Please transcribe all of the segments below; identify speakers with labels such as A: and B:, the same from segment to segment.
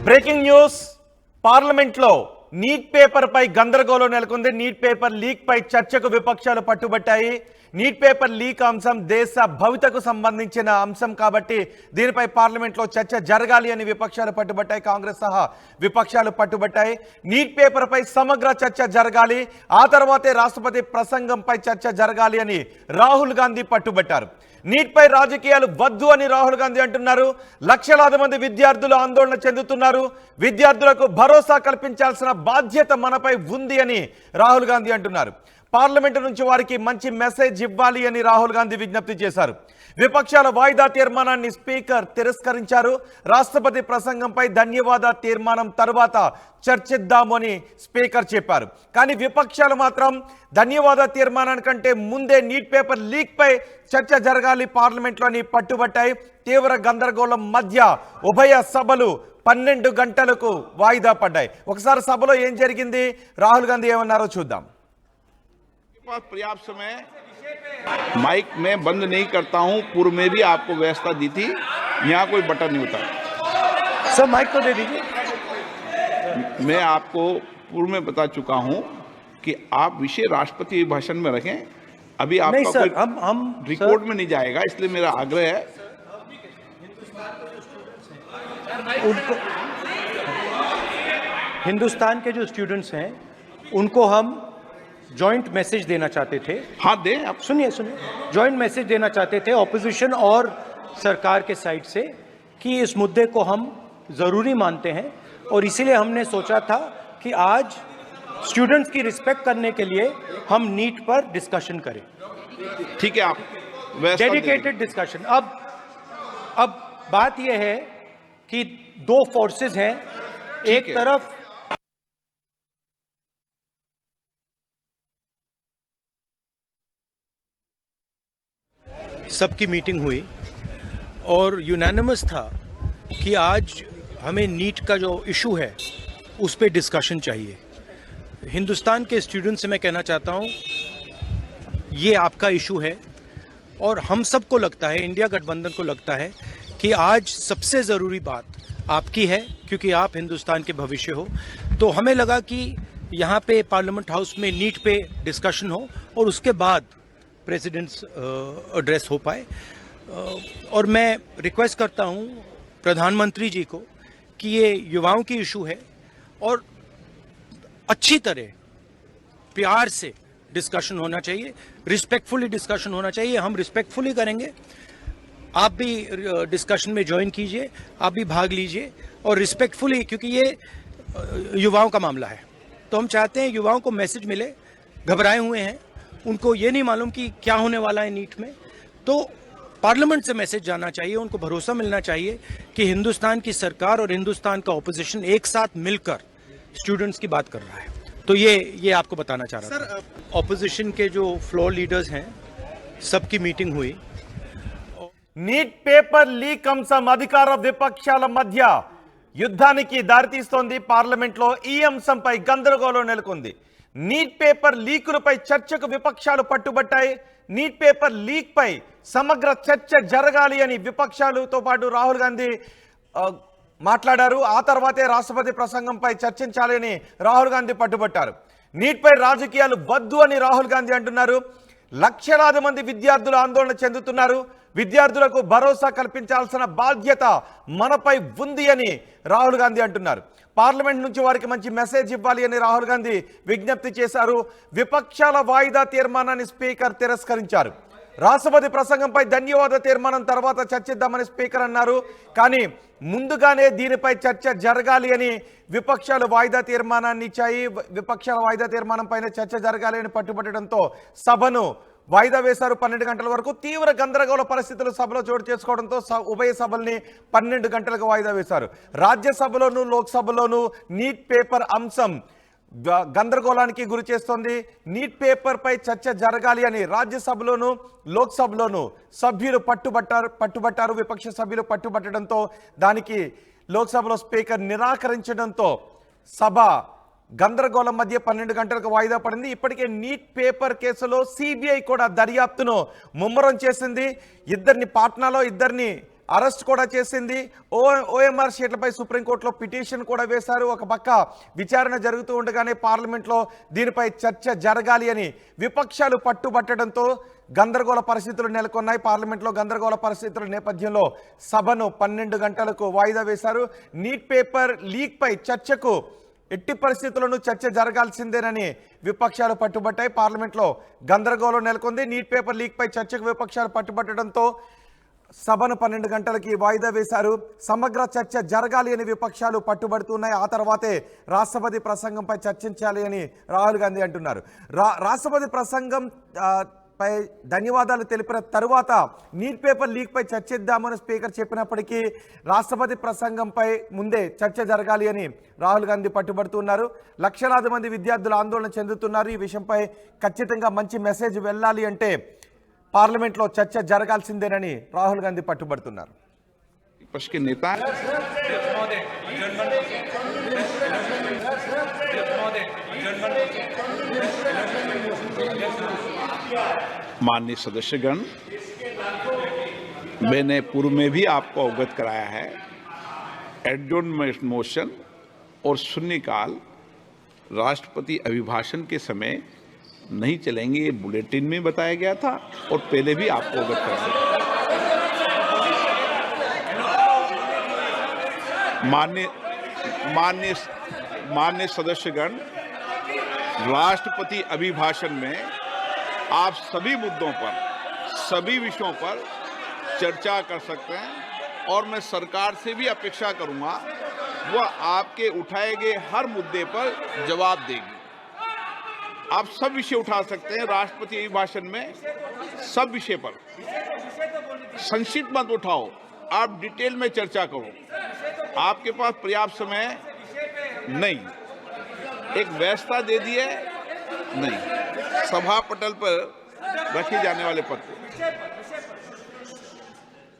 A: Breaking news పార్లమెంట్లో neat paper పై గందరగోళం నెలకొంది. నీట్ పేపర్ లీక్ పై చర్చకు విపక్షాలు పట్టుబట్టాయి. నీట్ పేపర్ లీక్ అంశం దేశ భవితకు సంబంధించిన అంశం కాబట్టి దీనిపై పార్లమెంట్లో చర్చ జరగాలి అని విపక్షాలు పట్టుబట్టాయి. కాంగ్రెస్ సహా విపక్షాలు పట్టుబట్టాయి. నీట్ పేపర్ పై సమగ్ర చర్చ జరగాలి, ఆ తర్వాతే రాష్ట్రపతి ప్రసంగంపై చర్చ జరగాలి అని రాహుల్ గాంధీ పట్టుబట్టారు. నీట్ పై రాజకీయాలు వద్దు అని రాహుల్ గాంధీ అంటున్నారు. లక్షలాది మంది విద్యార్థులు ఆందోళన చెందుతున్నారు. విద్యార్థులకు భరోసా కల్పించాల్సిన బాధ్యత మనపై ఉంది అని రాహుల్ గాంధీ అంటున్నారు. పార్లమెంటు నుంచి వారికి మంచి మెసేజ్ ఇవ్వాలి అని రాహుల్ గాంధీ విజ్ఞప్తి చేశారు. విపక్షాల వాయిదా తీర్మానాన్ని స్పీకర్ తిరస్కరించారు. రాష్ట్రపతి ప్రసంగంపై ధన్యవాద తీర్మానం తర్వాత చర్చిద్దాము అని స్పీకర్ చెప్పారు. కానీ విపక్షాలు మాత్రం ధన్యవాద తీర్మానానికంటే ముందే నీట్ పేపర్ లీక్ పై చర్చ జరగాలి పార్లమెంట్లోని పట్టుబట్టాయి. తీవ్ర గందరగోళం మధ్య ఉభయ సభలు 12 గంటలకు వాయిదా పడ్డాయి. ఒకసారి సభలో ఏం జరిగింది, రాహుల్ గాంధీ ఏమన్నారో చూద్దాం.
B: पर्याप्त समय माइक में बंद नहीं करता हूं. पूर्व में भी आपको व्यवस्था दी थी, यहाँ कोई बटन नहीं होता.
C: सर माइक तो दे दीजिए.
B: मैं आपको पूर्व में बता चुका हूं कि आप विषय राष्ट्रपति भाषण में रखें. अभी आपका
C: नहीं सर,
B: कोई
C: हम
B: रिकॉर्ड में नहीं जाएगा, इसलिए मेरा आग्रह है.
C: उनको हिंदुस्तान के जो स्टूडेंट्स हैं उनको हम जॉइंट मैसेज देना चाहते थे.
B: हाँ दें आप.
C: सुनिए जॉइंट मैसेज देना चाहते थे ऑपोजिशन और सरकार के साइड से कि इस मुद्दे को हम ज़रूरी मानते हैं और इसीलिए हमने सोचा था कि आज स्टूडेंट्स की रिस्पेक्ट करने के लिए हम नीट पर डिस्कशन करें.
B: ठीक है, आप
C: डेडिकेटेड डिस्कशन. अब बात यह है कि दो फोर्सेस हैं. एक तरफ सबकी मीटिंग हुई और यूनानिमस था कि आज हमें नीट का जो इशू है उस पे डिस्कशन चाहिए. हिंदुस्तान के स्टूडेंट से मैं कहना चाहता हूँ ये आपका इशू है और हम सबको लगता है, इंडिया गठबंधन को लगता है कि आज सबसे ज़रूरी बात आपकी है क्योंकि आप हिंदुस्तान के भविष्य हो. तो हमें लगा कि यहाँ पे पार्लियामेंट हाउस में नीट पे डिस्कशन हो और उसके बाद प्रेसिडेंट्स एड्रेस हो पाए. और मैं रिक्वेस्ट करता हूँ प्रधानमंत्री जी को कि ये युवाओं की इशू है और अच्छी तरह प्यार से डिस्कशन होना चाहिए, रिस्पेक्टफुली डिस्कशन होना चाहिए. हम रिस्पेक्टफुली करेंगे. आप भी डिस्कशन में ज्वाइन कीजिए, आप भी भाग लीजिए और रिस्पेक्टफुली, क्योंकि ये युवाओं का मामला है. तो हम चाहते हैं युवाओं को मैसेज मिले. घबराए हुए हैं, उनको ये नहीं मालूम कि क्या होने वाला है नीट में. तो पार्लियामेंट से मैसेज जाना चाहिए, उनको भरोसा मिलना चाहिए कि हिंदुस्तान की सरकार और हिंदुस्तान का ऑपोजिशन एक साथ मिलकर स्टूडेंट्स की बात कर रहा है. तो ये आपको बताना चाह रहा था. ऑपोजिशन के जो फ्लोर लीडर्स हैं सबकी मीटिंग हुई.
A: నీట్ పేపర్ లీక్ అంశం అధికార విపక్షాల మధ్య యుద్ధానికి దారితీస్తోంది. పార్లమెంట్లో ఈ అంశంపై గందరగోళం నెలకొంది. నీట్ పేపర్ లీకులపై చర్చకు విపక్షాలు పట్టుబట్టాయి. నీట్ పేపర్ లీక్ పై సమగ్ర చర్చ జరగాలి అని విపక్షాలతో పాటు రాహుల్ గాంధీ మాట్లాడారు. ఆ తర్వాతే రాష్ట్రపతి ప్రసంగంపై చర్చించాలి అని రాహుల్ గాంధీ పట్టుబట్టారు. నీట్ పై రాజకీయాలు వద్దు అని రాహుల్ గాంధీ అంటున్నారు. లక్షలాది మంది విద్యార్థులు ఆందోళన చెందుతున్నారు. విద్యార్థులకు భరోసా కల్పించాల్సిన బాధ్యత మనపై ఉంది అని రాహుల్ గాంధీ అంటున్నారు. పార్లమెంట్ నుంచి వారికి మంచి మెసేజ్ ఇవ్వాలి అని రాహుల్ గాంధీ విజ్ఞప్తి చేశారు. విపక్షాల వాయిదా తీర్మానాన్ని స్పీకర్ తిరస్కరించారు. రాష్ట్రపతి ప్రసంగంపై ధన్యవాద తీర్మానం తర్వాత చర్చిద్దామని స్పీకర్ అన్నారు. కానీ ముందుగానే దీనిపై చర్చ జరగాలి అని విపక్షాలు వాయిదా తీర్మానాన్ని ఇచ్చాయి. విపక్షాల వాయిదా తీర్మానం పైన చర్చ జరగాలి అని పట్టుబట్టడంతో సభను వాయిదా వేశారు 12 గంటల వరకు. తీవ్ర గందరగోళ పరిస్థితులు సభలో చోటు చేసుకోవడంతో ఉభయ సభల్ని 12 గంటలకు వాయిదా వేశారు. రాజ్యసభలోనూ లోక్సభలోనూ నీట్ పేపర్ అంశం గందరగోళానికి గురి చేస్తోంది. నీట్ పేపర్ పై చర్చ జరగాలి అని రాజ్యసభలోనూ లోక్సభలోనూ సభ్యులు పట్టుబట్టారు. విపక్ష సభ్యులు పట్టుబట్టడంతో దానికి లోక్సభలో స్పీకర్ నిరాకరించడంతో సభ గందరగోళం మధ్య 12 గంటలకు వాయిదా పడింది. ఇప్పటికే నీట్ పేపర్ కేసులో సిబిఐ కూడా దర్యాప్తును ముమ్మరం చేసింది. పాట్నాలో ఇద్దరిని అరెస్ట్ కూడా చేసింది. ఓఎంఆర్ షీట్లపై సుప్రీంకోర్టులో పిటిషన్ కూడా వేశారు. ఒక పక్క విచారణ జరుగుతూ ఉండగానే పార్లమెంట్లో దీనిపై చర్చ జరగాలి అని విపక్షాలు పట్టుబట్టడంతో గందరగోళ పరిస్థితులు నెలకొన్నాయి. పార్లమెంట్లో గందరగోళ పరిస్థితుల నేపథ్యంలో సభను 12 గంటలకు వాయిదా వేశారు. నీట్ పేపర్ లీక్ పై చర్చకు ఎట్టి పరిస్థితుల్లోనూ చర్చ జరగాల్సిందేనని విపక్షాలు పట్టుబట్టాయి. పార్లమెంట్లో గందరగోళం నెలకొంది. నీట్ పేపర్ లీక్ పై చర్చకు విపక్షాలు పట్టుబట్టడంతో సభను 12 గంటలకి వాయిదా వేశారు. సమగ్ర చర్చ జరగాలి అని విపక్షాలు పట్టుబడుతున్నాయి. ఆ తర్వాతే రాష్ట్రపతి ప్రసంగంపై చర్చించాలి అని రాహుల్ గాంధీ అంటున్నారు. రాష్ట్రపతి ప్రసంగం పై ధన్యవాదాలు తెలిపిన తరువాత నీట్ పేపర్ లీక్ పై చర్చిద్దామని స్పీకర్ చెప్పినప్పటికీ రాష్ట్రపతి ప్రసంగంపై ముందే చర్చ జరగాలి అని రాహుల్ గాంధీ పట్టుబడుతున్నారు. లక్షలాది మంది విద్యార్థులు ఆందోళన చెందుతున్నారు. ఈ విషయంపై ఖచ్చితంగా మంచి మెసేజ్ వెళ్ళాలి అంటే పార్లమెంట్లో చర్చ జరగాల్సిందేనని రాహుల్ గాంధీ పట్టుబడుతున్నారు.
B: विपक्ष के नेता माननीय सदस्यगण, मैंने पूर्व में भी आपको अवगत कराया है, एडजॉर्नमेंट मोशन और शून्यकाल राष्ट्रपति अभिभाषण के समय नहीं चलेंगे, ये बुलेटिन में बताया गया था और पहले भी आपको अवगत कराया। माननीय सदस्यगण, राष्ट्रपति अभिभाषण में आप सभी मुद्दों पर, सभी विषयों पर चर्चा कर सकते हैं और मैं सरकार से भी अपेक्षा करूंगा वह आपके उठाए गए हर मुद्दे पर जवाब देगी। आप सब विषय उठा सकते हैं राष्ट्रपति अभिभाषण में, सब विषय पर। संक्षिप्त मत उठाओ, आप डिटेल में चर्चा करो। आपके पास पर्याप्त समय नहीं, एक व्यवस्था दे दी है नहीं, सभा पटल पर रखे जाने वाले पत्र।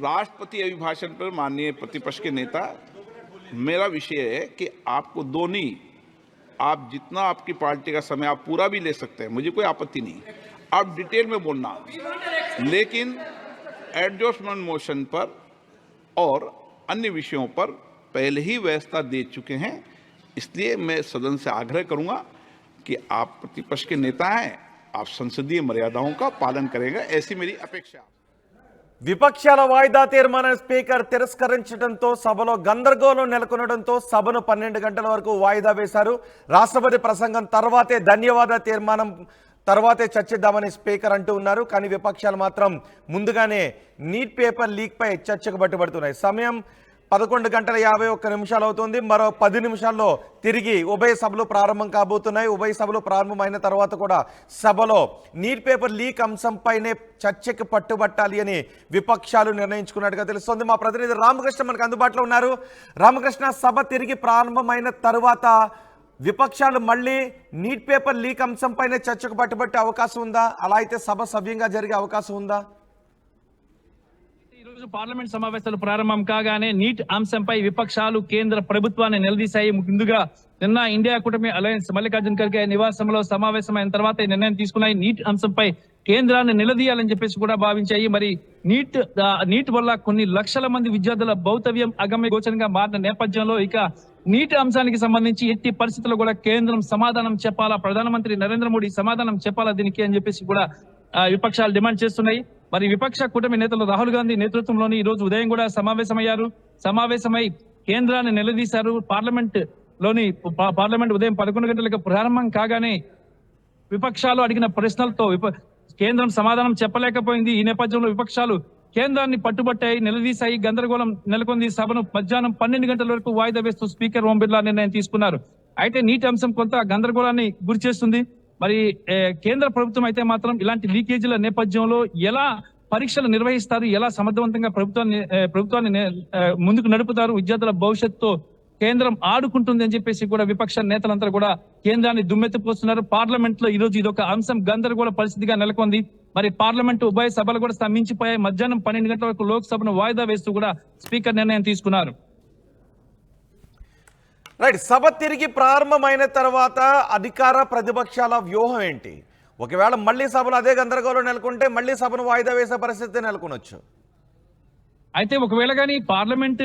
B: राष्ट्रपति अभिभाषण पर माननीय प्रतिपक्ष के नेता, मेरा विषय है कि आपको दोनों, आप जितना आपकी पार्टी का समय आप पूरा भी ले सकते हैं, मुझे कोई आपत्ति नहीं, आप डिटेल में बोलना, लेकिन एडजॉर्नमेंट मोशन पर और अन्य विषयों पर पहले ही व्यवस्था दे चुके हैं। इसलिए मैं सदन से आग्रह करूंगा कि आप प्रतिपक्ष के नेता हैं, आप संसदीय मर्यादाओं का पालन करेंगे, ऐसी मेरी अपेक्षा।
A: విపక్షాల వాయిదా తీర్మానాన్ని స్పీకర్ తిరస్కరించడంతో సభలో గందరగోళం నెలకొనడంతో సభను 12 గంటల వరకు వాయిదా వేశారు. రాష్ట్రపతి ప్రసంగం తర్వాతే ధన్యవాద తీర్మానం తర్వాతే చర్చిద్దామని స్పీకర్ అంటూ ఉన్నారు. కానీ విపక్షాలు మాత్రం ముందుగానే నీట్ పేపర్ లీక్ పై చర్చకు పట్టుబడుతున్నాయి. సమయం 11:51 అవుతుంది. మరో 10 నిమిషాల్లో తిరిగి ఉభయ సభలు ప్రారంభం కాబోతున్నాయి. ఉభయ సభలు ప్రారంభమైన తర్వాత కూడా సభలో నీట్ పేపర్ లీక్ అంశంపైనే చర్చకు పట్టుబట్టాలి అని విపక్షాలు నిర్ణయించుకున్నట్టుగా తెలుస్తోంది. మా ప్రతినిధి రామకృష్ణ మనకు అందుబాటులో ఉన్నారు. రామకృష్ణ, సభ తిరిగి ప్రారంభమైన తర్వాత విపక్షాలు మళ్ళీ నీట్ పేపర్ లీక్ అంశంపైనే చర్చకు పట్టుబట్టే అవకాశం ఉందా? అలా అయితే సభ సవ్యంగా జరిగే అవకాశం ఉందా?
D: పార్లమెంట్ సమావేశాలు ప్రారంభం కాగానే నీట్ అంశంపై విపక్షాలు కేంద్ర ప్రభుత్వాన్ని నిలదీశాయి. ముందుగా నిన్న ఇండియా కూటమి అలయన్స్ మల్లికార్జున ఖర్గే నివాసంలో సమావేశమైన తర్వాత ఈ నిర్ణయం తీసుకున్నాయి. నీట్ అంశంపై కేంద్రాన్ని నిలదీయాలని చెప్పేసి కూడా భావించాయి. మరి నీట్ వల్ల కొన్ని లక్షల మంది విద్యార్థుల భౌతవ్యం అగమ్య గోచరంగా మారిన నేపథ్యంలో ఇక నీట్ అంశానికి సంబంధించి ఎట్టి పరిస్థితుల్లో కూడా కేంద్రం సమాధానం చెప్పాలా, ప్రధానమంత్రి నరేంద్ర మోడీ సమాధానం చెప్పాలా దీనికి అని చెప్పేసి కూడా విపక్షాలు డిమాండ్ చేస్తున్నాయి. మరి విపక్ష కూటమి నేతలు రాహుల్ గాంధీ నేతృత్వంలోని ఈ రోజు ఉదయం కూడా సమావేశమయ్యారు. సమావేశమై కేంద్రాన్ని నిలదీశారు. పార్లమెంట్ ఉదయం 11 గంటలకు ప్రారంభం కాగానే విపక్షాలు అడిగిన ప్రశ్నలతో కేంద్రం సమాధానం చెప్పలేకపోయింది. ఈ నేపథ్యంలో విపక్షాలు కేంద్రాన్ని పట్టుబట్టాయి, నిలదీశాయి. గందరగోళం నెలకొంది. సభను మధ్యాహ్నం 12 గంటల వరకు వాయిదా వేస్తూ స్పీకర్ ఓం బిర్లా నిర్ణయం తీసుకున్నారు. అయితే నీట్ అంశం కొంత గందరగోళాన్ని గురి చేస్తుంది. మరి కేంద్ర ప్రభుత్వం అయితే మాత్రం ఇలాంటి లీకేజీల నేపథ్యంలో ఎలా పరీక్షలు నిర్వహిస్తారు, ఎలా సమర్థవంతంగా ప్రభుత్వాన్ని ముందుకు నడుపుతారు, విద్యార్థుల భవిష్యత్తుతో కేంద్రం ఆడుకుంటుంది అని చెప్పేసి కూడా విపక్ష నేతలంతా కూడా కేంద్రాన్ని దుమ్మెత్తిపోస్తున్నారు. పార్లమెంట్ లో ఈ రోజు ఇదొక అంశం గందరగోళ పరిస్థితిగా నెలకొంది. మరి పార్లమెంటు ఉభయ సభలు కూడా స్తంభించిపోయాయి. మధ్యాహ్నం 12 గంటల వరకు లోక్సభను వాయిదా వేస్తూ కూడా స్పీకర్ నిర్ణయం తీసుకున్నారు.
A: రైట్, సభ తిరిగి ప్రారంభమైన తర్వాత అధికార ప్రతిపక్షాల వ్యూహం ఏంటి? ఒకవేళ మళ్ళీ సభలో అదే గందరగోళం నెలకొంటే మళ్ళీ సభను వాయిదా వేసే పరిస్థితి నెలకొనొచ్చు.
D: అయితే ఒకవేళ కానీ పార్లమెంట్